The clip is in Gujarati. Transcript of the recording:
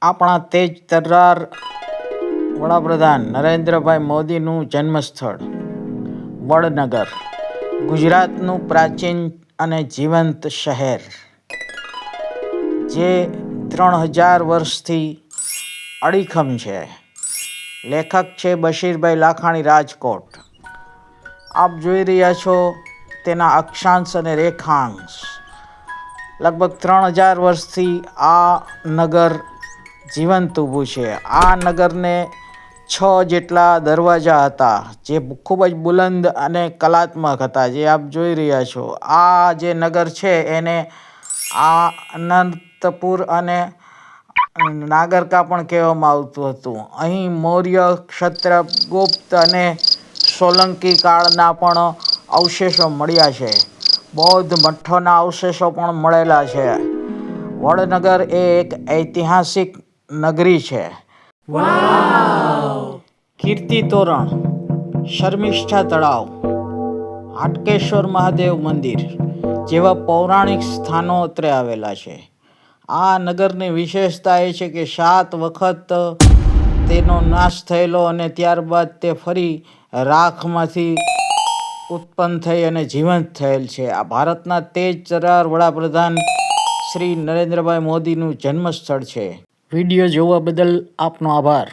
આપણા તેજ તર્રાર વડાપ્રધાન નરેન્દ્રભાઈ મોદીનું જન્મસ્થળ વડનગર, ગુજરાતનું પ્રાચીન અને જીવંત શહેર, જે 3000 વર્ષથી અડીખમ છે. લેખક છે બશીરભાઈ લાખાણી, રાજકોટ. આપ જોઈ રહ્યા છો તેના અક્ષાંશ અને રેખાંશ. લગભગ 3000 વર્ષથી આ નગર જીવંત ઊભું છે. આ નગરને 6 જેટલા દરવાજા હતા, જે ખૂબ જ બુલંદ અને કલાત્મક હતા, જે આપ જોઈ રહ્યા છો. આ જે નગર છે એને અનંતપુર અને નાગરકા પણ કહેવામાં આવતું હતું. અહીં મૌર્ય, ક્ષત્રિય, ગુપ્ત અને સોલંકી કાળના પણ અવશેષો મળ્યા છે. બૌદ્ધ મઠોના અવશેષો પણ મળેલા છે. વડનગર એ એક ઐતિહાસિક નગરી છે. કીર્તિ તોરણ, શર્મિષ્ઠા તળાવ, હાટકેશ્વર મહાદેવ મંદિર જેવા પૌરાણિક સ્થાનો અત્રે આવેલા છે. આ નગરની વિશેષતા એ છે કે 7 વખત તેનો નાશ થયેલો અને ત્યારબાદ તે ફરી રાખમાંથી ઉત્પન્ન થઈ અને જીવંત થયેલ છે. આ ભારતના તેજ તર્રાર વડાપ્રધાન શ્રી નરેન્દ્રભાઈ મોદીનું જન્મસ્થળ છે. વિડીયો જોવા બદલ આપનો આભાર.